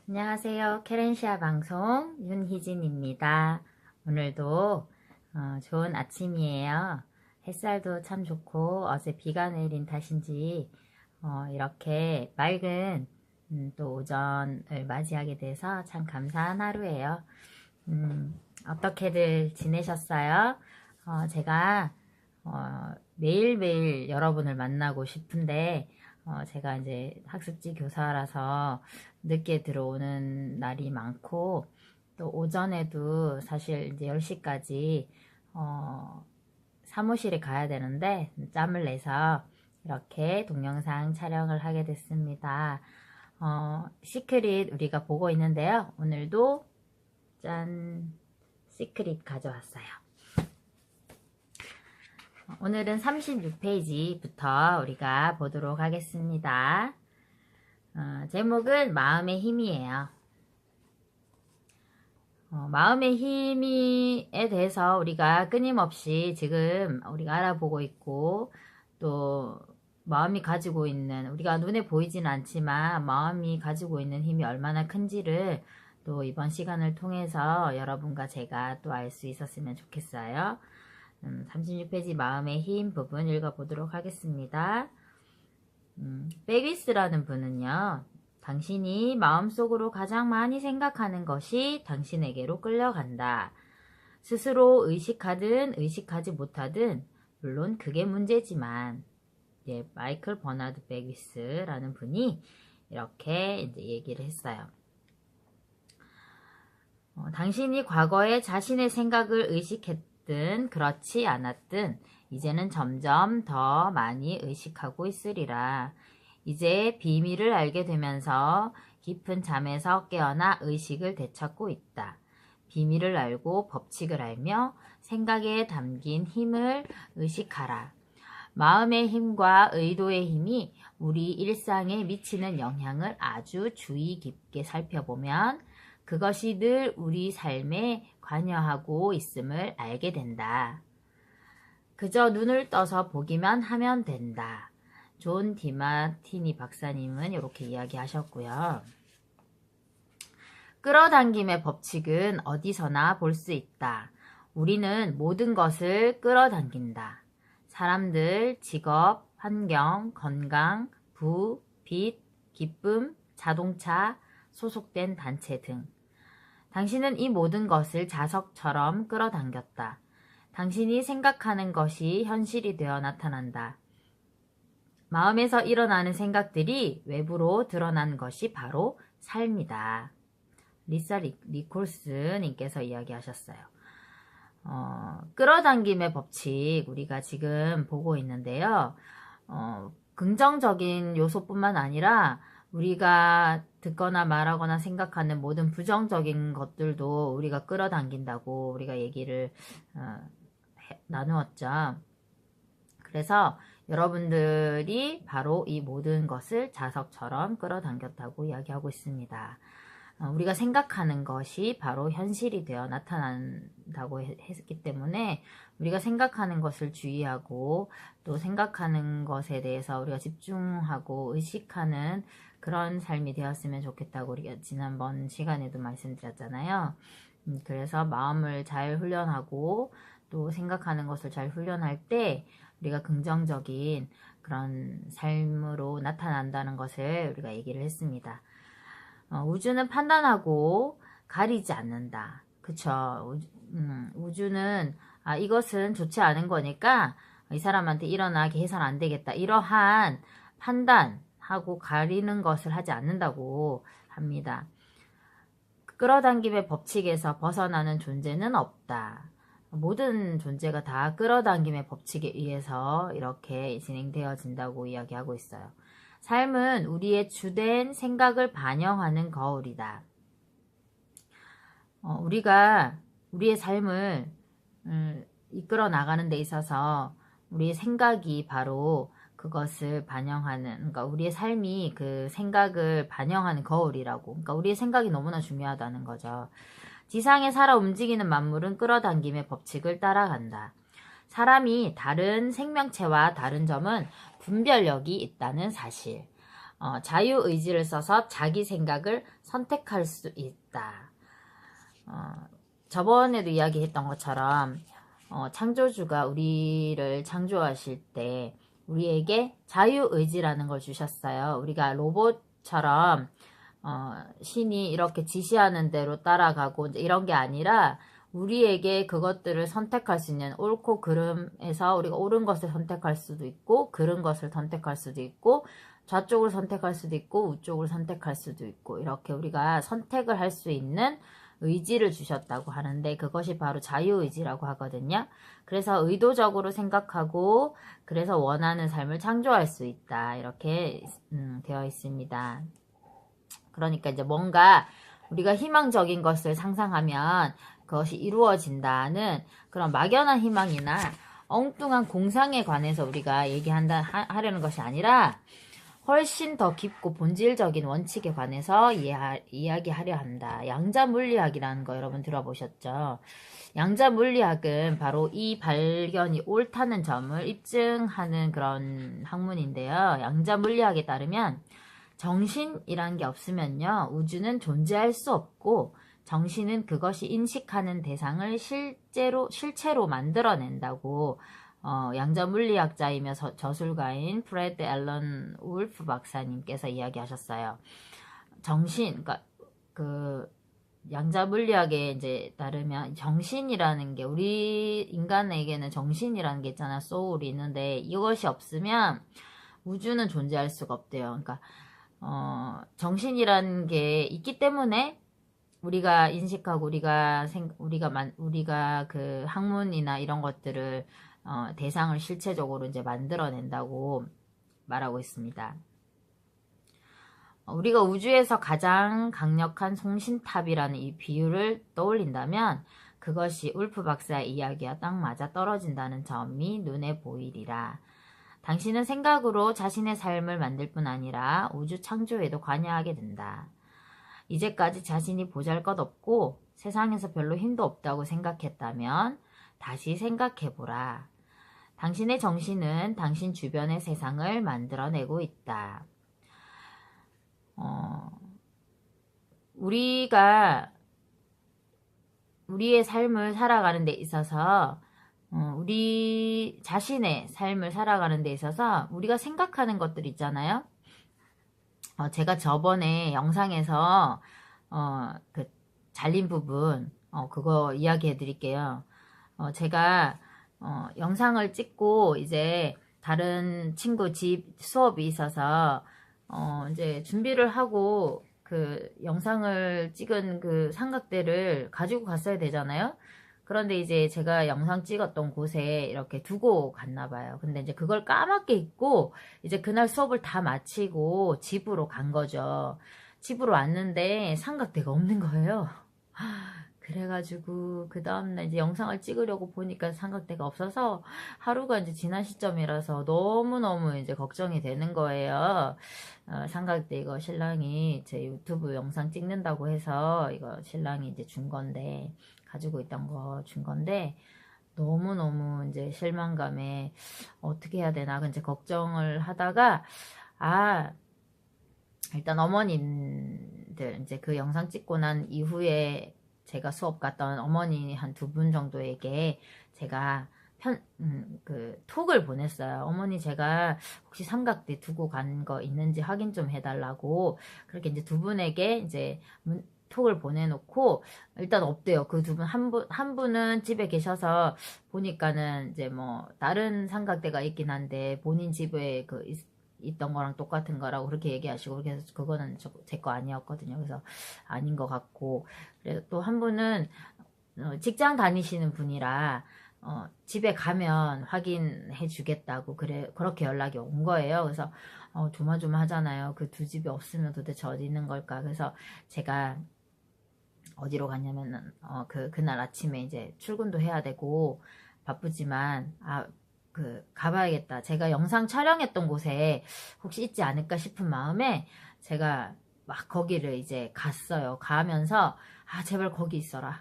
안녕하세요. 케렌시아 방송 윤희진입니다. 오늘도 좋은 아침이에요. 햇살도 참 좋고 어제 비가 내린 탓인지 이렇게 맑은 또 오전을 맞이하게 돼서 참 감사한 하루예요. 어떻게들 지내셨어요? 제가 매일매일 여러분을 만나고 싶은데 제가 이제 학습지 교사라서 늦게 들어오는 날이 많고 또 오전에도 사실 이제 10시까지 사무실에 가야 되는데 짬을 내서 이렇게 동영상 촬영을 하게 됐습니다. 시크릿 우리가 보고 있는데요. 오늘도 짠! 시크릿 가져왔어요. 오늘은 36페이지부터 우리가 보도록 하겠습니다. 제목은 마음의 힘이에요. 마음의 힘에 대해서 우리가 끊임없이 지금 우리가 알아보고 있고 또 마음이 가지고 있는, 우리가 눈에 보이진 않지만 마음이 가지고 있는 힘이 얼마나 큰지를 또 이번 시간을 통해서 여러분과 제가 또 알 수 있었으면 좋겠어요. 36페이지 마음의 힘 부분 읽어보도록 하겠습니다. 베기스라는 분은요, 당신이 마음속으로 가장 많이 생각하는 것이 당신에게로 끌려간다. 스스로 의식하든 의식하지 못하든 물론 그게 문제지만, 마이클 버나드 베기스라는 분이 이렇게 이제 얘기를 했어요. 당신이 과거에 자신의 생각을 의식했든 그렇지 않았든 이제는 점점 더 많이 의식하고 있으리라. 이제 비밀을 알게 되면서 깊은 잠에서 깨어나 의식을 되찾고 있다. 비밀을 알고 법칙을 알며 생각에 담긴 힘을 의식하라. 마음의 힘과 의도의 힘이 우리 일상에 미치는 영향을 아주 주의 깊게 살펴보면 그것이 늘 우리 삶에 관여하고 있음을 알게 된다. 그저 눈을 떠서 보기만 하면 된다. 존 디마티니 박사님은 이렇게 이야기하셨고요. 끌어당김의 법칙은 어디서나 볼 수 있다. 우리는 모든 것을 끌어당긴다. 사람들, 직업, 환경, 건강, 부, 빚, 기쁨, 자동차, 소속된 단체 등. 당신은 이 모든 것을 자석처럼 끌어당겼다. 당신이 생각하는 것이 현실이 되어 나타난다. 마음에서 일어나는 생각들이 외부로 드러난 것이 바로 삶이다. 리사 니콜스 님께서 이야기하셨어요. 끌어당김의 법칙 우리가 지금 보고 있는데요. 긍정적인 요소뿐만 아니라 우리가 듣거나 말하거나 생각하는 모든 부정적인 것들도 우리가 끌어당긴다고 우리가 얘기를 나누었죠. 그래서 여러분들이 바로 이 모든 것을 자석처럼 끌어당겼다고 이야기하고 있습니다. 우리가 생각하는 것이 바로 현실이 되어 나타난다고 했기 때문에 우리가 생각하는 것을 주의하고 또 생각하는 것에 대해서 우리가 집중하고 의식하는 그런 삶이 되었으면 좋겠다고 우리가 지난번 시간에도 말씀드렸잖아요. 그래서 마음을 잘 훈련하고 또 생각하는 것을 잘 훈련할 때 우리가 긍정적인 그런 삶으로 나타난다는 것을 우리가 얘기를 했습니다. 우주는 판단하고 가리지 않는다. 그쵸? 우주는 이것은 좋지 않은 거니까 이 사람한테 일어나게 해서는 안 되겠다. 이러한 판단하고 가리는 것을 하지 않는다고 합니다. 끌어당김의 법칙에서 벗어나는 존재는 없다. 모든 존재가 다 끌어당김의 법칙에 의해서 이렇게 진행되어진다고 이야기하고 있어요. 삶은 우리의 주된 생각을 반영하는 거울이다. 우리가 우리의 삶을 이끌어 나가는 데 있어서 우리의 생각이 바로 그것을 반영하는, 그러니까 우리의 삶이 그 생각을 반영하는 거울이라고. 그러니까 우리의 생각이 너무나 중요하다는 거죠. 지상에 살아 움직이는 만물은 끌어당김의 법칙을 따라간다. 사람이 다른 생명체와 다른 점은 분별력이 있다는 사실. 자유의지를 써서 자기 생각을 선택할 수 있다. 저번에도 이야기했던 것처럼 창조주가 우리를 창조하실 때 우리에게 자유의지라는 걸 주셨어요. 우리가 로봇처럼 신이 이렇게 지시하는 대로 따라가고 이런 게 아니라 우리에게 그것들을 선택할 수 있는 옳고 그름에서 우리가 옳은 것을 선택할 수도 있고 그른 것을 선택할 수도 있고 좌쪽을 선택할 수도 있고 우쪽을 선택할 수도 있고 이렇게 우리가 선택을 할 수 있는 의지를 주셨다고 하는데 그것이 바로 자유의지라고 하거든요. 그래서 의도적으로 생각하고 그래서 원하는 삶을 창조할 수 있다. 이렇게 되어 있습니다. 그러니까 이제 뭔가 우리가 희망적인 것을 상상하면 그것이 이루어진다는 그런 막연한 희망이나 엉뚱한 공상에 관해서 우리가 하려는 것이 아니라 훨씬 더 깊고 본질적인 원칙에 관해서 이야기하려 한다. 양자물리학이라는 거 여러분 들어보셨죠? 양자물리학은 바로 이 발견이 옳다는 점을 입증하는 그런 학문인데요. 양자물리학에 따르면 정신이란 게 없으면요. 우주는 존재할 수 없고 정신은 그것이 인식하는 대상을 실체로 만들어낸다고 양자물리학자이며 저술가인 프레드 앨런 울프 박사님께서 이야기하셨어요. 그러니까 그 양자물리학에 이제 따르면 정신이라는 게 우리 인간에게는 정신이라는 게 있잖아. 소울이 있는데 이것이 없으면 우주는 존재할 수가 없대요. 그러니까 정신이라는 게 있기 때문에 우리가 인식하고 우리가 그 학문이나 이런 것들을 대상을 실체적으로 이제 만들어낸다고 말하고 있습니다. 우리가 우주에서 가장 강력한 송신탑이라는 이 비유를 떠올린다면 그것이 울프 박사의 이야기와 딱 맞아 떨어진다는 점이 눈에 보이리라. 당신은 생각으로 자신의 삶을 만들 뿐 아니라 우주 창조에도 관여하게 된다. 이제까지 자신이 보잘것없고 세상에서 별로 힘도 없다고 생각했다면 다시 생각해보라. 당신의 정신은 당신 주변의 세상을 만들어내고 있다. 우리가 우리의 삶을 살아가는 데 있어서 우리 자신의 삶을 살아가는 데 있어서 우리가 생각하는 것들 있잖아요. 제가 저번에 영상에서 그 잘린 부분 그거 이야기해 드릴게요. 제가 영상을 찍고 이제 다른 친구 집 수업이 있어서 이제 준비를 하고 그 영상을 찍은 그 삼각대를 가지고 갔어야 되잖아요. 그런데 이제 제가 영상 찍었던 곳에 이렇게 두고 갔나 봐요. 근데 이제 그걸 까맣게 잊고 이제 그날 수업을 다 마치고 집으로 간 거죠. 집으로 왔는데 삼각대가 없는 거예요. 그래가지고 그 다음날 이제 영상을 찍으려고 보니까 삼각대가 없어서 하루가 이제 지난 시점이라서 너무너무 이제 걱정이 되는 거예요. 삼각대 이거 신랑이 제 유튜브 영상 찍는다고 해서 이거 신랑이 이제 준 건데 가지고 있던 거 준 건데 너무너무 이제 실망감에 어떻게 해야 되나 이제 걱정을 하다가 일단 어머님들 이제 그 영상 찍고 난 이후에 제가 수업 갔던 어머니 한 2분 정도에게 제가 그 톡을 보냈어요. 어머니 제가 혹시 삼각대 두고 간 거 있는지 확인 좀 해달라고 그렇게 이제 2분에게 이제 톡을 보내놓고 일단 없대요. 그 2분 한 분은 집에 계셔서 보니까는 이제 뭐 다른 삼각대가 있긴 한데 본인 집에 그 있던 거랑 똑같은 거라고 그렇게 얘기하시고 그래서 그거는 제 거 아니었거든요. 그래서 아닌 것 같고 그래서 또 한 분은 직장 다니시는 분이라 집에 가면 확인해 주겠다고 그렇게 연락이 온 거예요. 그래서 조마조마하잖아요. 그 두 집이 없으면 도대체 어디 있는 걸까. 그래서 제가 어디로 갔냐면은 그날 아침에 이제 출근도 해야 되고 바쁘지만 가봐야겠다. 제가 영상 촬영했던 곳에 혹시 있지 않을까 싶은 마음에 제가 막 거기를 이제 갔어요. 가면서 제발 거기 있어라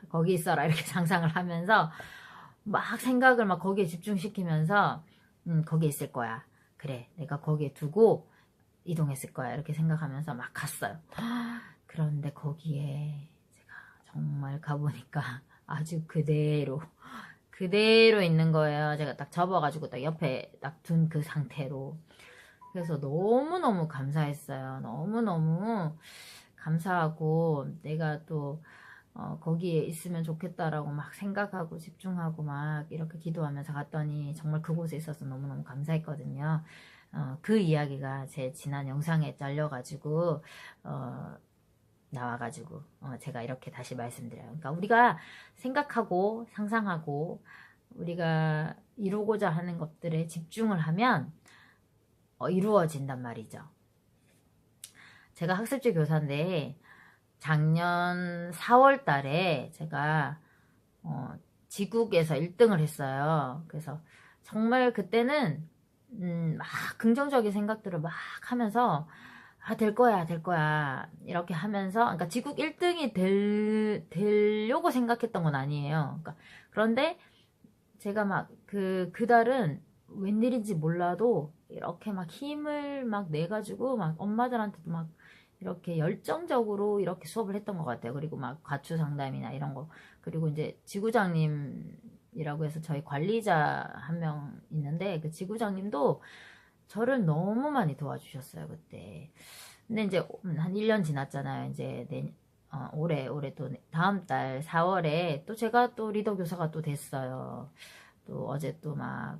이렇게 상상을 하면서 막 생각을 막 거기에 집중시키면서 거기에 있을 거야. 그래 내가 거기에 두고 이동했을 거야 이렇게 생각하면서 막 갔어요. 그런데 거기에 제가 정말 가보니까 아주 그대로 있는 거예요. 제가 딱 접어가지고 딱 옆에 딱 둔 그 상태로. 그래서 너무너무 감사했어요. 너무너무 감사하고 내가 또 거기에 있으면 좋겠다라고 막 생각하고 집중하고 막 이렇게 기도하면서 갔더니 정말 그곳에 있어서 너무너무 감사했거든요. 그 이야기가 제 지난 영상에 잘려가지고 나와가지고 제가 이렇게 다시 말씀드려요. 그러니까 우리가 생각하고 상상하고 우리가 이루고자 하는 것들에 집중을 하면 이루어진단 말이죠. 제가 학습지 교사인데 작년 4월 달에 제가 지국에서 1등을 했어요. 그래서 정말 그때는 막 긍정적인 생각들을 막 하면서 될 거야, 될 거야. 이렇게 하면서, 그러니까 지국 1등이 되려고 생각했던 건 아니에요. 그러니까, 그런데 제가 막 그달은 웬일인지 몰라도 이렇게 막 힘을 막 내가지고 막 엄마들한테도 막 이렇게 열정적으로 이렇게 수업을 했던 것 같아요. 그리고 막 가추 상담이나 이런 거. 그리고 이제 지구장님이라고 해서 저희 관리자 한 명 있는데 그 지구장님도 저를 너무 많이 도와주셨어요, 그때. 근데 이제 한 1년 지났잖아요. 이제 올해 또 다음 달 4월에 또 제가 또 리더 교사가 또 됐어요. 또 어제 또 막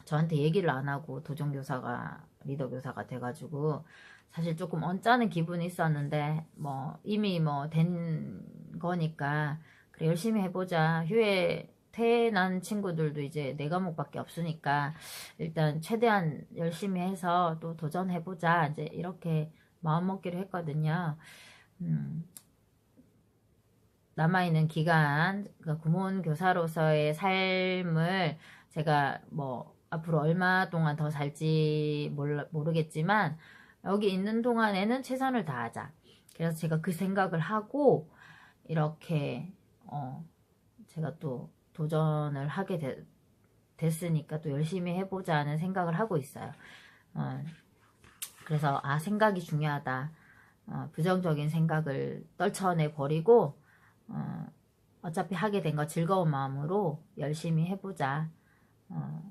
저한테 얘기를 안 하고 도전교사가 리더 교사가 돼가지고 사실 조금 언짢은 기분이 있었는데 뭐 이미 뭐 된 거니까 그래 열심히 해보자. 휴회 퇴난 친구들도 이제 4과목밖에 없으니까 일단 최대한 열심히 해서 또 도전해보자. 이제 이렇게 마음먹기로 했거든요. 남아있는 기간, 그러니까 구몬 교사로서의 삶을 제가 뭐 앞으로 얼마 동안 더 살지 모르겠지만 여기 있는 동안에는 최선을 다하자. 그래서 제가 그 생각을 하고 이렇게 제가 또 도전을 하게 됐으니까 또 열심히 해보자는 생각을 하고 있어요. 그래서 생각이 중요하다. 부정적인 생각을 떨쳐내 버리고 어차피 하게 된 거 즐거운 마음으로 열심히 해보자.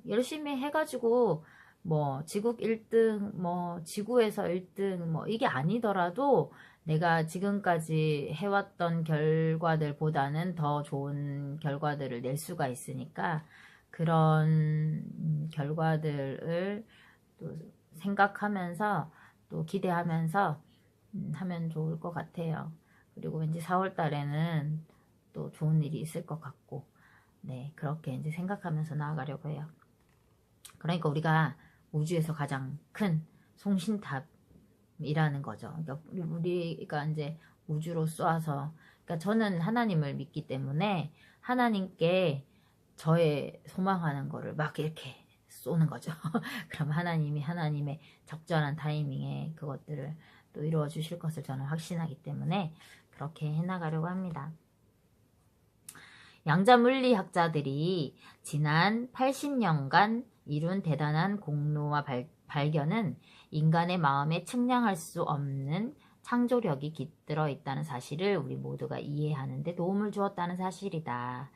열심히 해가지고 뭐 지국 1등 뭐 지구에서 1등 뭐 이게 아니더라도 내가 지금까지 해왔던 결과들보다는 더 좋은 결과들을 낼 수가 있으니까 그런 결과들을 또 생각하면서 또 기대하면서 하면 좋을 것 같아요. 그리고 왠지 4월 달에는 또 좋은 일이 있을 것 같고, 네, 그렇게 이제 생각하면서 나아가려고 해요. 그러니까 우리가 우주에서 가장 큰 송신탑이라는 거죠. 그러니까 우리가 이제 우주로 쏘아서, 그러니까 저는 하나님을 믿기 때문에 하나님께 저의 소망하는 거를 막 이렇게 쏘는 거죠. 그럼 하나님이 하나님의 적절한 타이밍에 그것들을 또 이루어 주실 것을 저는 확신하기 때문에 그렇게 해나가려고 합니다. 양자 물리학자들이 지난 80년간 이룬 대단한 공로와 발견은 인간의 마음에 측량할 수 없는 창조력이 깃들어 있다는 사실을 우리 모두가 이해하는 데 도움을 주었다는 사실이다.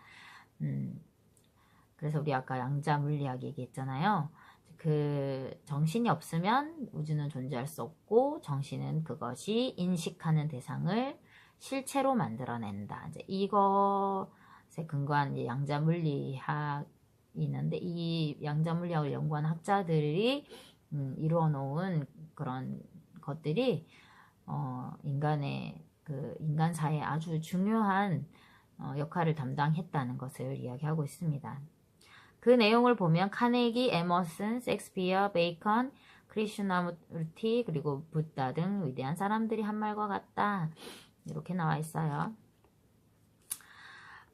그래서 우리 아까 양자 물리학 얘기했잖아요. 그 정신이 없으면 우주는 존재할 수 없고 정신은 그것이 인식하는 대상을 실체로 만들어낸다. 이제 이것에 근거한 이제 양자 물리학이 있는데 이 양자 물리학을 연구한 학자들이 이루어 놓은 그런 것들이 인간의 그 인간사에 아주 중요한 역할을 담당했다는 것을 이야기하고 있습니다. 그 내용을 보면 카네기, 에머슨, 섹스피어, 베이컨, 크리슈나무르티 그리고 붓다 등 위대한 사람들이 한 말과 같다. 이렇게 나와 있어요.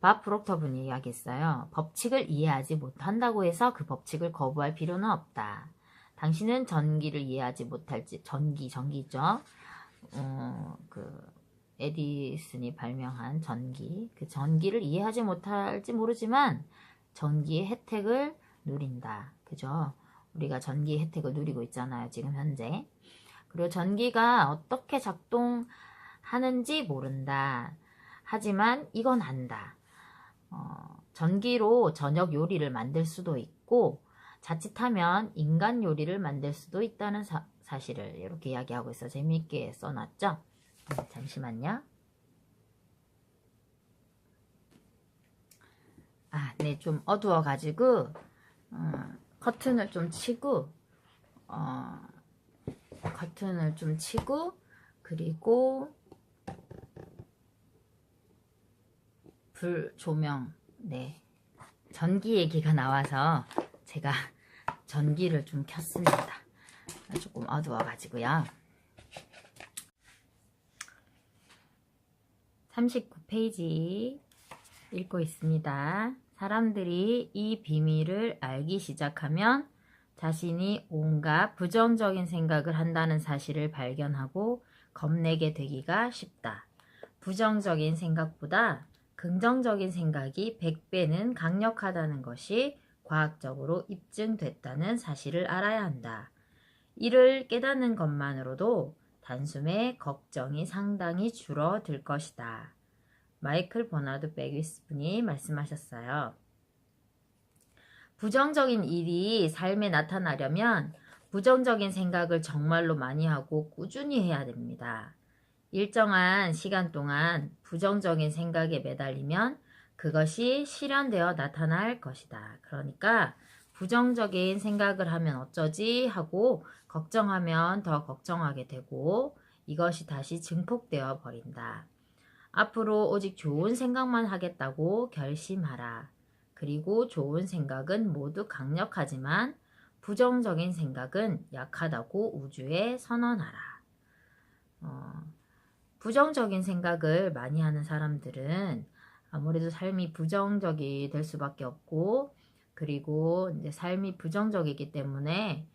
밥 프록터 분이 이야기했어요. 법칙을 이해하지 못한다고 해서 그 법칙을 거부할 필요는 없다. 당신은 전기를 이해하지 못할지 전기죠. 그 에디슨이 발명한 전기. 그 전기를 이해하지 못할지 모르지만 전기의 혜택을 누린다. 그죠? 우리가 전기 혜택을 누리고 있잖아요. 지금 현재. 그리고 전기가 어떻게 작동하는지 모른다. 하지만 이건 안다. 전기로 저녁 요리를 만들 수도 있고 자칫하면 인간 요리를 만들 수도 있다는 사실을 이렇게 이야기하고 있어. 재미있게 써놨죠? 잠시만요. 네, 좀 어두워가지고 커튼을 좀 치고 그리고 불 조명, 네, 전기 얘기가 나와서 제가 전기를 좀 켰습니다. 조금 어두워가지고요. 39페이지 읽고 있습니다. 사람들이 이 비밀을 알기 시작하면 자신이 온갖 부정적인 생각을 한다는 사실을 발견하고 겁내게 되기가 쉽다. 부정적인 생각보다 긍정적인 생각이 100배는 강력하다는 것이 과학적으로 입증됐다는 사실을 알아야 한다. 이를 깨닫는 것만으로도 단숨에 걱정이 상당히 줄어들 것이다. 마이클 버나드 베기스 분이 말씀하셨어요. 부정적인 일이 삶에 나타나려면 부정적인 생각을 정말로 많이 하고 꾸준히 해야 됩니다. 일정한 시간 동안 부정적인 생각에 매달리면 그것이 실현되어 나타날 것이다. 그러니까 부정적인 생각을 하면 어쩌지 하고 걱정하면 더 걱정하게 되고 이것이 다시 증폭되어 버린다. 앞으로 오직 좋은 생각만 하겠다고 결심하라. 그리고 좋은 생각은 모두 강력하지만 부정적인 생각은 약하다고 우주에 선언하라. 부정적인 생각을 많이 하는 사람들은 아무래도 삶이 부정적이 될 수밖에 없고, 그리고 이제 삶이 부정적이기 때문에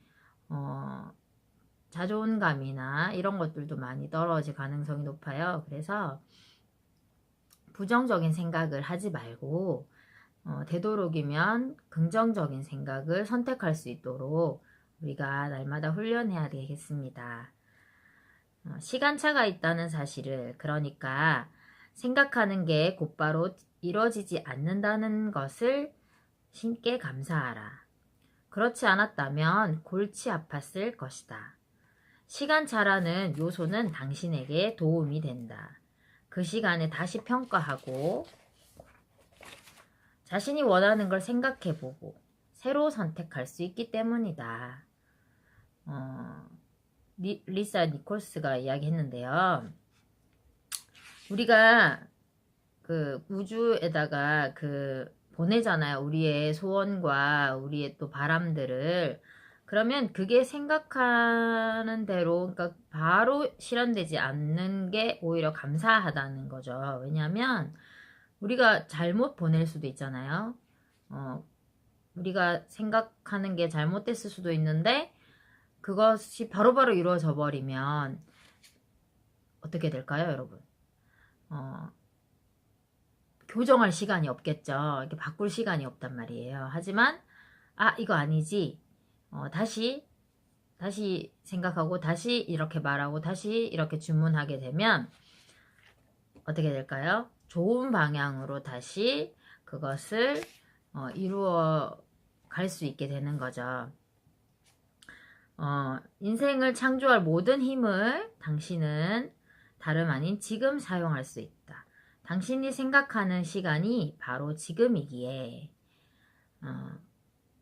자존감이나 이런 것들도 많이 떨어질 가능성이 높아요. 그래서 부정적인 생각을 하지 말고 되도록이면 긍정적인 생각을 선택할 수 있도록 우리가 날마다 훈련해야 되겠습니다. 시간차가 있다는 사실을, 그러니까 생각하는 게 곧바로 이루어지지 않는다는 것을 신께 감사하라. 그렇지 않았다면 골치 아팠을 것이다. 시간차라는 요소는 당신에게 도움이 된다. 그 시간에 다시 평가하고 자신이 원하는 걸 생각해보고 새로 선택할 수 있기 때문이다. 리사 니콜스가 이야기했는데요. 우리가 그 우주에다가 보내잖아요. 우리의 소원과 우리의 또 바람들을. 그러면 그게 생각하는 대로, 그러니까 바로 실현되지 않는 게 오히려 감사하다는 거죠. 왜냐하면 우리가 잘못 보낼 수도 있잖아요. 우리가 생각하는 게 잘못됐을 수도 있는데 그것이 바로바로 이루어져 버리면 어떻게 될까요, 여러분? 교정할 시간이 없겠죠. 이렇게 바꿀 시간이 없단 말이에요. 하지만 이거 아니지. 다시 생각하고 다시 이렇게 말하고 다시 이렇게 주문하게 되면 어떻게 될까요? 좋은 방향으로 다시 그것을 이루어 갈 수 있게 되는 거죠. 인생을 창조할 모든 힘을 당신은 다름 아닌 지금 사용할 수 있다. 당신이 생각하는 시간이 바로 지금이기에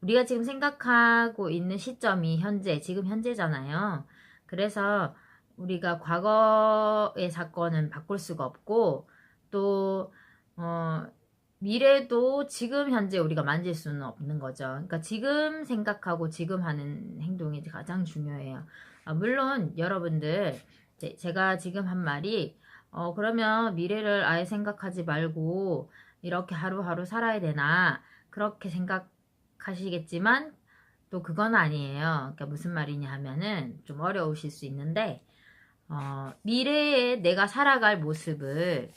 우리가 지금 생각하고 있는 시점이 지금 현재잖아요. 그래서 우리가 과거의 사건은 바꿀 수가 없고 또 미래도 지금 현재 우리가 만질 수는 없는 거죠. 그러니까 지금 생각하고 지금 하는 행동이 가장 중요해요. 물론 여러분들 제가 지금 한 말이 그러면 미래를 아예 생각하지 말고 이렇게 하루하루 살아야 되나 그렇게 생각하시겠지만 또 그건 아니에요. 그러니까 무슨 말이냐 하면은 좀 어려우실 수 있는데 미래에 내가 살아갈 모습을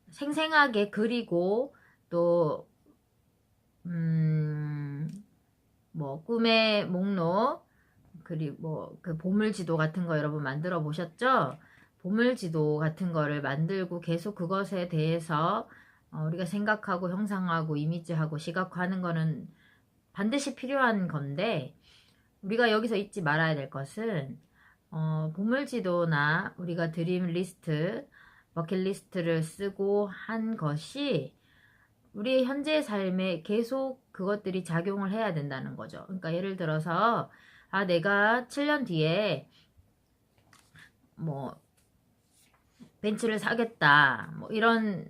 생생하게 그리고 또 뭐 꿈의 목록, 그리고 뭐 그 보물지도 같은 거 여러분 만들어 보셨죠? 보물지도 같은 거를 만들고 계속 그것에 대해서 우리가 생각하고 형상하고 이미지하고 시각화하는 거는 반드시 필요한 건데, 우리가 여기서 잊지 말아야 될 것은 보물지도나 우리가 드림 리스트, 버킷리스트를 쓰고 한 것이 우리의 현재 삶에 계속 그것들이 작용을 해야 된다는 거죠. 그러니까 예를 들어서 내가 7년 뒤에 뭐 벤츠를 사겠다, 뭐 이런,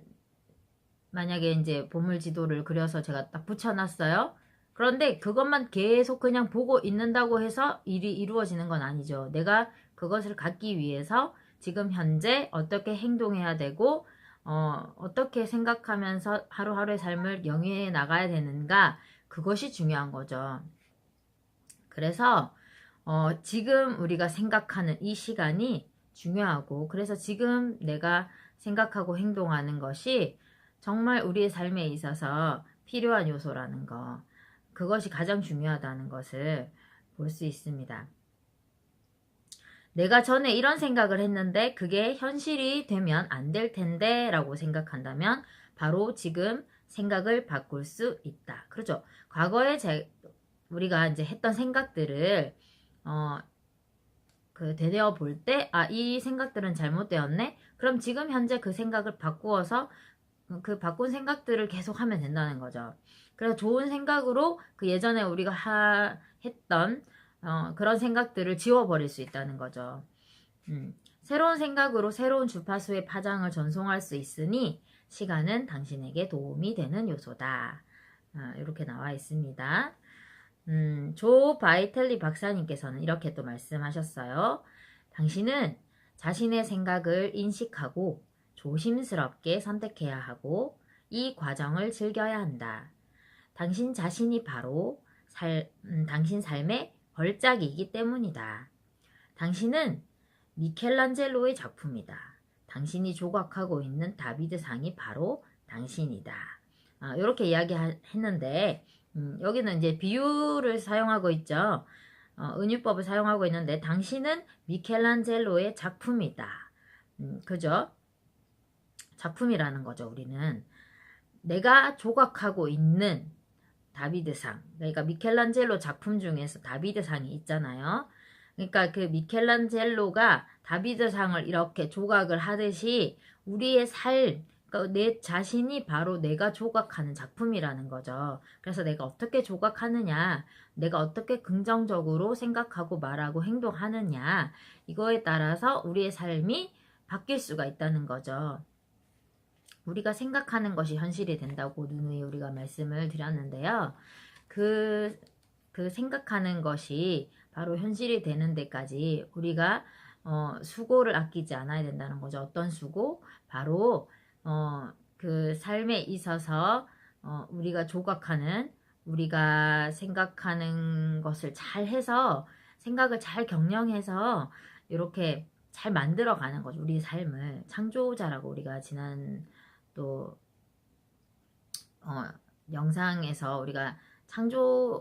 만약에 이제 보물지도를 그려서 제가 딱 붙여놨어요. 그런데 그것만 계속 그냥 보고 있는다고 해서 일이 이루어지는 건 아니죠. 내가 그것을 갖기 위해서 지금 현재 어떻게 행동해야 되고 어떻게 생각하면서 하루하루의 삶을 영위해 나가야 되는가, 그것이 중요한 거죠. 그래서 지금 우리가 생각하는 이 시간이 중요하고, 그래서 지금 내가 생각하고 행동하는 것이 정말 우리의 삶에 있어서 필요한 요소라는 거, 그것이 가장 중요하다는 것을 볼 수 있습니다. 내가 전에 이런 생각을 했는데 그게 현실이 되면 안 될 텐데 라고 생각한다면 바로 지금 생각을 바꿀 수 있다. 그렇죠. 과거에 우리가 이제 했던 생각들을 되뇌어 볼 때, 이 생각들은 잘못되었네? 그럼 지금 현재 그 생각을 바꾸어서 그 바꾼 생각들을 계속 하면 된다는 거죠. 그래서 좋은 생각으로 그 예전에 우리가 했던 그런 생각들을 지워버릴 수 있다는 거죠. 새로운 생각으로 새로운 주파수의 파장을 전송할 수 있으니 시간은 당신에게 도움이 되는 요소다. 이렇게 나와 있습니다. 조 바이텔리 박사님께서는 이렇게 또 말씀하셨어요. 당신은 자신의 생각을 인식하고 조심스럽게 선택해야 하고 이 과정을 즐겨야 한다. 당신 자신이 바로 당신 삶의 걸작이기 때문이다. 당신은 미켈란젤로의 작품이다. 당신이 조각하고 있는 다비드상이 바로 당신이다. 이렇게 이야기했는데, 여기는 이제 비유를 사용하고 있죠. 은유법을 사용하고 있는데, 당신은 미켈란젤로의 작품이다. 그죠? 작품이라는 거죠. 우리는 내가 조각하고 있는 다비드상, 그러니까 미켈란젤로 작품 중에서 다비드상이 있잖아요. 그러니까 그 미켈란젤로가 다비드상을 이렇게 조각을 하듯이 우리의 삶, 그러니까 내 자신이 바로 내가 조각하는 작품이라는 거죠. 그래서 내가 어떻게 조각하느냐, 내가 어떻게 긍정적으로 생각하고 말하고 행동하느냐, 이거에 따라서 우리의 삶이 바뀔 수가 있다는 거죠. 우리가 생각하는 것이 현실이 된다고 누누이 우리가 말씀을 드렸는데요. 그 생각하는 것이 바로 현실이 되는 데까지 우리가 수고를 아끼지 않아야 된다는 거죠. 어떤 수고? 바로 그 삶에 있어서 우리가 조각하는, 우리가 생각하는 것을 잘 해서, 생각을 잘 경영해서 이렇게 잘 만들어가는 거죠. 우리 삶을 창조자라고 우리가 지난 또 영상에서 우리가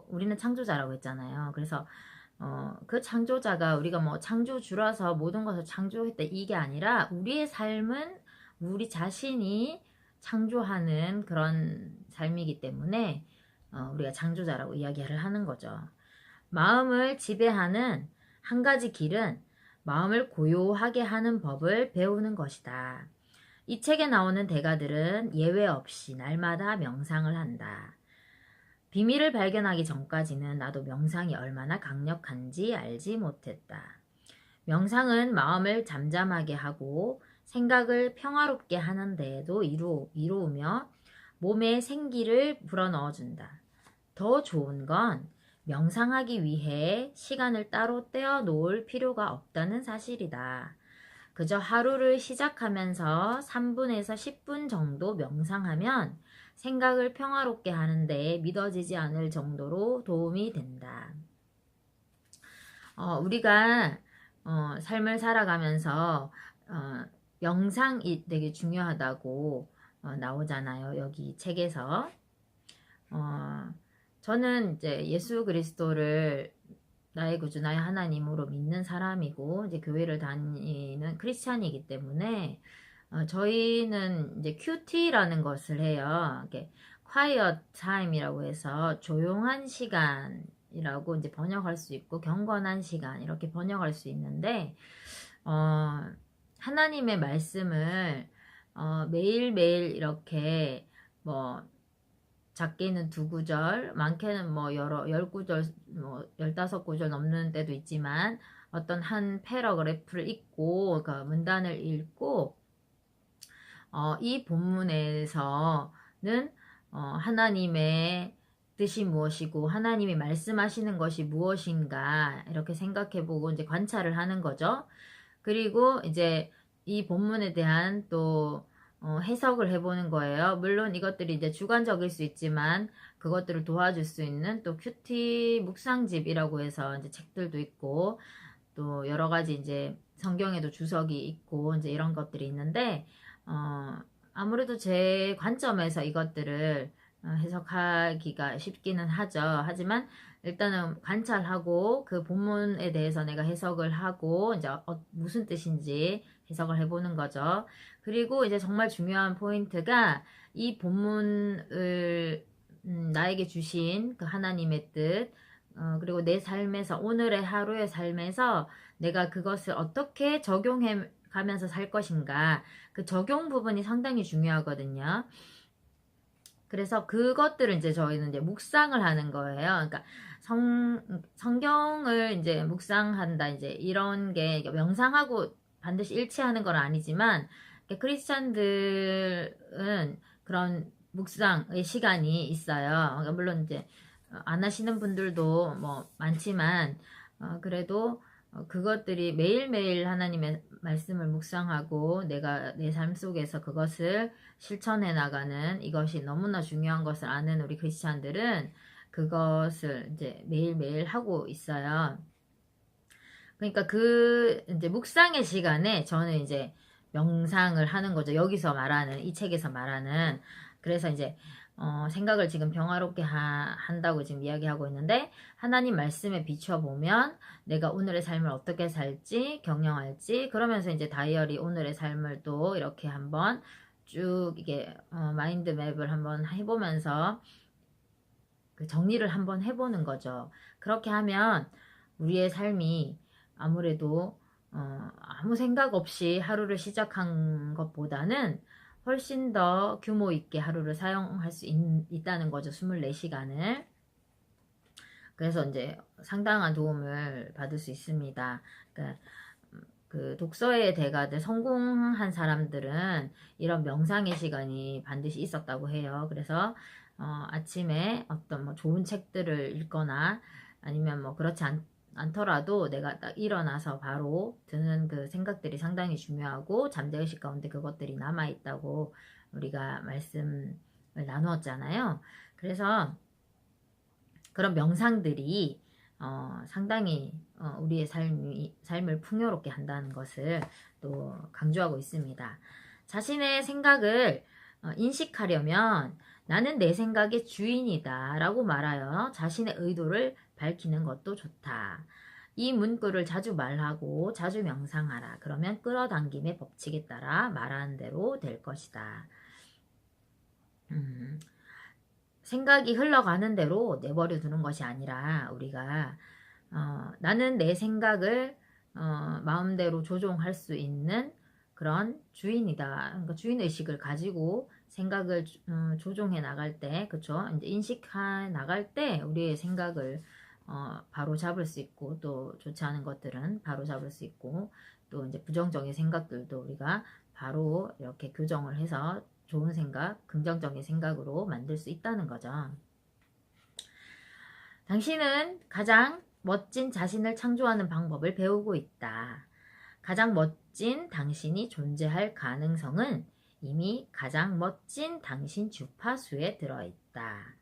우리는 창조자라고 했잖아요. 그래서 그 창조자가 우리가 뭐 창조주라서 모든 것을 창조했다, 이게 아니라 우리의 삶은 우리 자신이 창조하는 그런 삶이기 때문에 우리가 창조자라고 이야기를 하는 거죠. 마음을 지배하는 한 가지 길은 마음을 고요하게 하는 법을 배우는 것이다. 이 책에 나오는 대가들은 예외 없이 날마다 명상을 한다. 비밀을 발견하기 전까지는 나도 명상이 얼마나 강력한지 알지 못했다. 명상은 마음을 잠잠하게 하고 생각을 평화롭게 하는 데에도 이로우며 몸에 생기를 불어넣어준다. 더 좋은 건 명상하기 위해 시간을 따로 떼어 놓을 필요가 없다는 사실이다. 그저 하루를 시작하면서 3분에서 10분 정도 명상하면 생각을 평화롭게 하는데 믿어지지 않을 정도로 도움이 된다. 우리가 삶을 살아가면서 명상이 되게 중요하다고 나오잖아요. 여기 책에서. 저는 이제 예수 그리스도를 나의 구주, 나의 하나님으로 믿는 사람이고, 이제 교회를 다니는 크리스찬이기 때문에, 저희는 이제 QT라는 것을 해요. 이게 Quiet Time이라고 해서 조용한 시간이라고 이제 번역할 수 있고, 경건한 시간 이렇게 번역할 수 있는데, 하나님의 말씀을 매일매일 이렇게 뭐 작게는 2구절, 많게는 뭐 여러 10구절, 뭐 15구절 넘는 때도 있지만 어떤 한 패러그래프를 읽고 그 문단을 읽고 이 본문에서는 하나님의 뜻이 무엇이고 하나님이 말씀하시는 것이 무엇인가 이렇게 생각해보고 이제 관찰을 하는 거죠. 그리고 이제 이 본문에 대한 또 해석을 해보는 거예요. 물론 이것들이 이제 주관적일 수 있지만 그것들을 도와줄 수 있는 또 큐티 묵상집이라고 해서 이제 책들도 있고 또 여러 가지 이제 성경에도 주석이 있고 이제 이런 것들이 있는데 아무래도 제 관점에서 이것들을 해석하기가 쉽기는 하죠. 하지만 일단은 관찰하고 그 본문에 대해서 내가 해석을 하고 이제 무슨 뜻인지 해석을 해보는 거죠. 그리고 이제 정말 중요한 포인트가 이 본문을 나에게 주신 그 하나님의 뜻 그리고 내 삶에서 오늘의 하루의 삶에서 내가 그것을 어떻게 적용해 가면서 살 것인가 그 적용 부분이 상당히 중요하거든요. 그래서 그것들을 이제 저희는 이제 묵상을 하는 거예요. 그러니까 성경을 이제 묵상한다 이제 이런 게 명상하고 반드시 일치하는 건 아니지만 크리스찬들은 그런 묵상의 시간이 있어요. 그러니까 물론 이제 안 하시는 분들도 뭐 많지만 그래도 그것들이 매일매일 하나님의 말씀을 묵상하고 내가 내 삶 속에서 그것을 실천해 나가는 이것이 너무나 중요한 것을 아는 우리 크리스찬들은 그것을 이제 매일매일 하고 있어요. 그러니까 그 이제 묵상의 시간에 저는 이제 명상을 하는 거죠. 여기서 말하는 이 책에서 말하는 그래서 이제 생각을 지금 평화롭게 한다고 지금 이야기하고 있는데 하나님 말씀에 비춰보면 내가 오늘의 삶을 어떻게 살지 경영할지 그러면서 이제 다이어리 오늘의 삶을 또 이렇게 한번 쭉 이게 마인드 맵을 한번 해보면서 그 정리를 한번 해보는 거죠. 그렇게 하면 우리의 삶이 아무래도 아무 생각 없이 하루를 시작한 것보다는 훨씬 더 규모 있게 하루를 사용할 수 있다는 거죠. 24시간을. 그래서 이제 상당한 도움을 받을 수 있습니다. 그러니까 그 독서의 대가들 성공한 사람들은 이런 명상의 시간이 반드시 있었다고 해요. 그래서 아침에 어떤 뭐 좋은 책들을 읽거나 아니면 뭐 그렇지 않더라도 내가 딱 일어나서 바로 드는 그 생각들이 상당히 중요하고 잠재의식 가운데 그것들이 남아있다고 우리가 말씀을 나누었잖아요. 그래서 그런 명상들이 상당히 우리의 삶을 풍요롭게 한다는 것을 또 강조하고 있습니다. 자신의 생각을 인식하려면 나는 내 생각의 주인이다 라고 말하여 자신의 의도를 밝히는 것도 좋다. 이 문구를 자주 말하고 자주 명상하라. 그러면 끌어당김의 법칙에 따라 말하는 대로 될 것이다. 생각이 흘러가는 대로 내버려 두는 것이 아니라 우리가 나는 내 생각을 마음대로 조종할 수 있는 그런 주인이다. 그러니까 주인의식을 가지고 생각을 조종해 나갈 때, 그쵸? 이제 인식해 나갈 때 우리의 생각을 바로 잡을 수 있고 또 좋지 않은 것들은 바로 잡을 수 있고 또 이제 부정적인 생각들도 우리가 바로 이렇게 교정을 해서 좋은 생각, 긍정적인 생각으로 만들 수 있다는 거죠. 당신은 가장 멋진 자신을 창조하는 방법을 배우고 있다. 가장 멋진 당신이 존재할 가능성은 이미 가장 멋진 당신 주파수에 들어있다.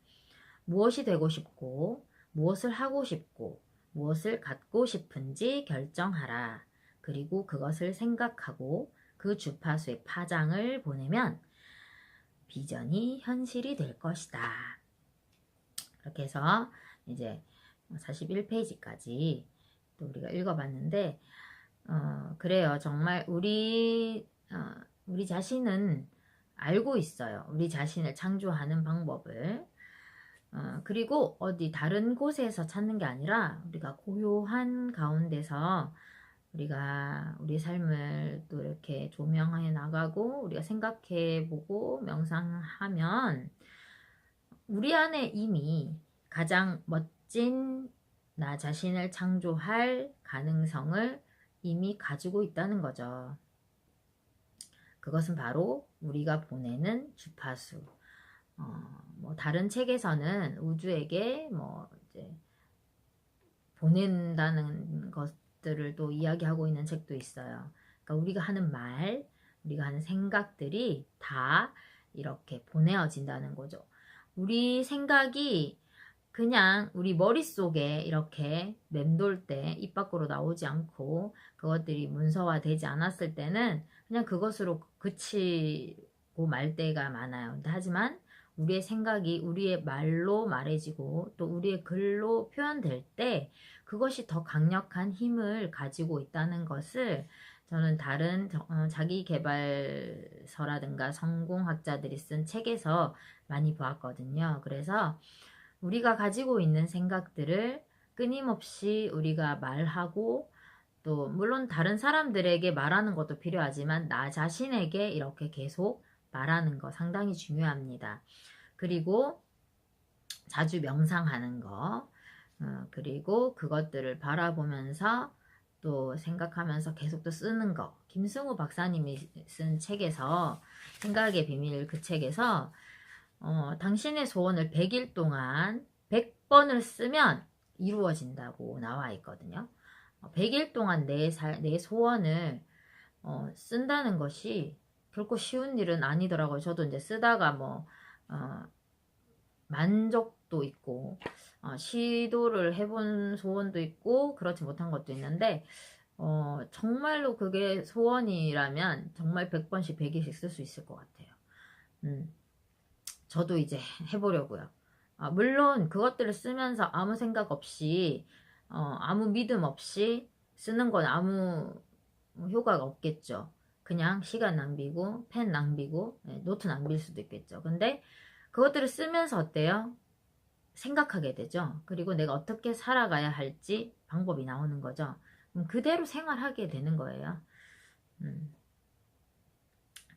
무엇이 되고 싶고, 무엇을 하고 싶고, 무엇을 갖고 싶은지 결정하라. 그리고 그것을 생각하고 그 주파수의 파장을 보내면 비전이 현실이 될 것이다. 이렇게 해서 이제 41페이지까지 또 우리가 읽어봤는데, 그래요. 정말 우리 자신은 알고 있어요. 우리 자신을 창조하는 방법을. 그리고 어디 다른 곳에서 찾는 게 아니라 우리가 고요한 가운데서 우리가 우리 삶을 또 이렇게 조명해 나가고 우리가 생각해 보고 명상하면 우리 안에 이미 가장 멋진 나 자신을 창조할 가능성을 이미 가지고 있다는 거죠. 그것은 바로 우리가 보내는 주파수. 뭐 다른 책에서는 우주에게 뭐 이제 보낸다는 것들을 또 이야기하고 있는 책도 있어요. 그러니까 우리가 하는 말, 우리가 하는 생각들이 다 이렇게 보내어진다는 거죠. 우리 생각이 그냥 우리 머릿속에 이렇게 맴돌 때 입 밖으로 나오지 않고 그것들이 문서화되지 않았을 때는 그냥 그것으로 그치고 말 때가 많아요. 근데 하지만 우리의 생각이 우리의 말로 말해지고 또 우리의 글로 표현될 때 그것이 더 강력한 힘을 가지고 있다는 것을 저는 다른 자기계발서라든가 성공학자들이 쓴 책에서 많이 보았거든요. 그래서 우리가 가지고 있는 생각들을 끊임없이 우리가 말하고 또 물론 다른 사람들에게 말하는 것도 필요하지만 나 자신에게 이렇게 계속 말하는 거 상당히 중요합니다. 그리고 자주 명상하는 거, 그리고 그것들을 바라보면서 또 생각하면서 계속 또 쓰는 거. 김승우 박사님이 쓴 책에서 생각의 비밀 그 책에서 당신의 소원을 100일 동안 100번을 쓰면 이루어진다고 나와 있거든요. 100일 동안 내 소원을 쓴다는 것이 결코 쉬운 일은 아니더라고요. 저도 이제 쓰다가 뭐 만족도 있고 시도를 해본 소원도 있고 그렇지 못한 것도 있는데 정말로 그게 소원이라면 정말 100번씩 100일씩 쓸 수 있을 것 같아요. 저도 이제 해보려고요. 물론 그것들을 쓰면서 아무 생각 없이 아무 믿음 없이 쓰는 건 아무 효과가 없겠죠. 그냥 시간 낭비고 펜 낭비고 노트 낭비일 수도 있겠죠. 근데 그것들을 쓰면서 어때요? 생각하게 되죠. 그리고 내가 어떻게 살아가야 할지 방법이 나오는 거죠. 그럼 그대로 생활하게 되는 거예요.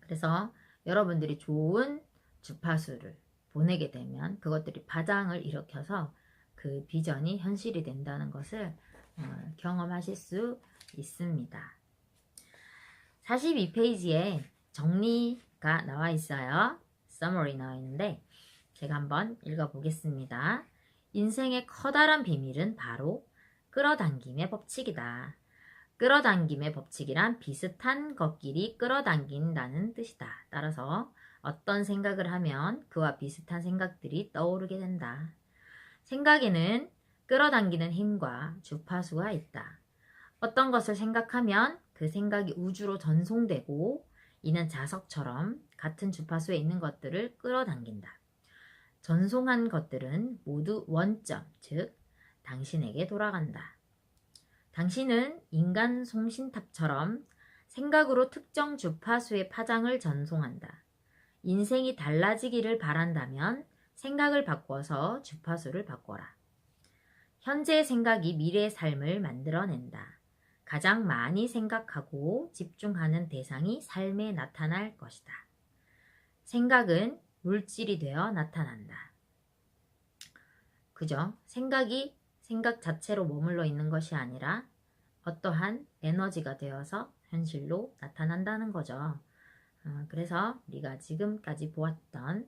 그래서 여러분들이 좋은 주파수를 보내게 되면 그것들이 파장을 일으켜서 그 비전이 현실이 된다는 것을 경험하실 수 있습니다. 42페이지에 정리가 나와 있어요. Summary 나와 있는데 제가 한번 읽어보겠습니다. 인생의 커다란 비밀은 바로 끌어당김의 법칙이다. 끌어당김의 법칙이란 비슷한 것끼리 끌어당긴다는 뜻이다. 따라서 어떤 생각을 하면 그와 비슷한 생각들이 떠오르게 된다. 생각에는 끌어당기는 힘과 주파수가 있다. 어떤 것을 생각하면 그 생각이 우주로 전송되고 이는 자석처럼 같은 주파수에 있는 것들을 끌어당긴다. 전송한 것들은 모두 원점, 즉 당신에게 돌아간다. 당신은 인간 송신탑처럼 생각으로 특정 주파수의 파장을 전송한다. 인생이 달라지기를 바란다면 생각을 바꿔서 주파수를 바꿔라. 현재의 생각이 미래의 삶을 만들어낸다. 가장 많이 생각하고 집중하는 대상이 삶에 나타날 것이다. 생각은 물질이 되어 나타난다. 그죠? 생각이 생각 자체로 머물러 있는 것이 아니라 어떠한 에너지가 되어서 현실로 나타난다는 거죠. 그래서 우리가 지금까지 보았던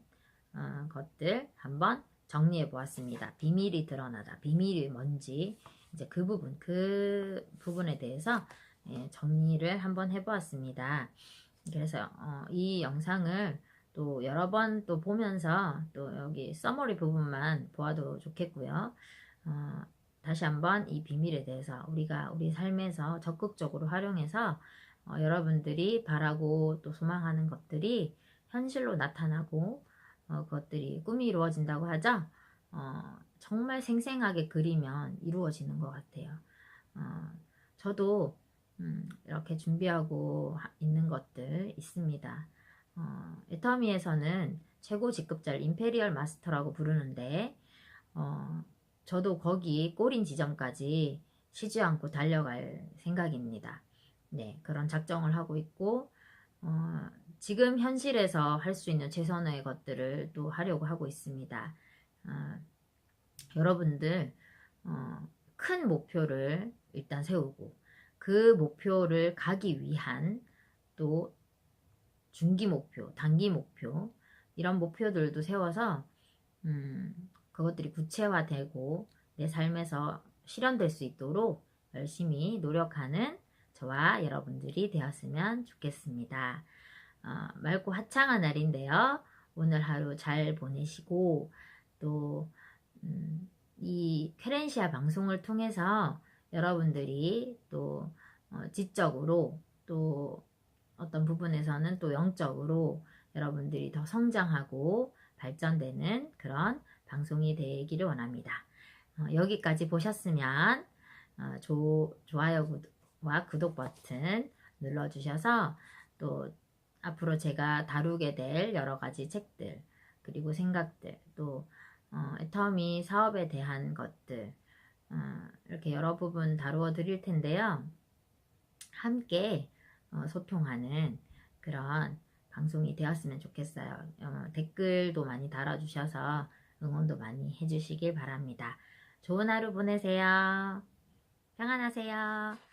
것들 한번 정리해 보았습니다. 비밀이 드러나다. 비밀이 뭔지 이제 그 부분에 대해서 정리를 한번 해보았습니다. 그래서 이 영상을 또 여러 번 또 보면서 또 여기 서머리 부분만 보아도 좋겠고요. 다시 한번 이 비밀에 대해서 우리가 우리 삶에서 적극적으로 활용해서 여러분들이 바라고 또 소망하는 것들이 현실로 나타나고 그것들이 꿈이 이루어진다고 하죠. 정말 생생하게 그리면 이루어지는 것 같아요. 저도 이렇게 준비하고 있는 것들 있습니다. 애터미에서는 최고 직급자를 임페리얼 마스터라고 부르는데 저도 거기 꼬린 지점까지 쉬지 않고 달려갈 생각입니다. 네, 그런 작정을 하고 있고 지금 현실에서 할 수 있는 최선의 것들을 또 하려고 하고 있습니다. 여러분들 큰 목표를 일단 세우고 그 목표를 가기 위한 또 중기 목표, 단기 목표 이런 목표들도 세워서 그것들이 구체화되고 내 삶에서 실현될 수 있도록 열심히 노력하는 저와 여러분들이 되었으면 좋겠습니다. 맑고 화창한 날인데요. 오늘 하루 잘 보내시고 또 이 쾌렌시아 방송을 통해서 여러분들이 또 지적으로 또 어떤 부분에서는 또 영적으로 여러분들이 더 성장하고 발전되는 그런 방송이 되기를 원합니다. 여기까지 보셨으면 좋아요와 구독 버튼 눌러주셔서 또 앞으로 제가 다루게 될 여러 가지 책들 그리고 생각들 또 애터미 사업에 대한 것들 이렇게 여러 부분 다루어 드릴 텐데요. 함께 소통하는 그런 방송이 되었으면 좋겠어요. 댓글도 많이 달아주셔서 응원도 많이 해주시길 바랍니다. 좋은 하루 보내세요. 평안하세요.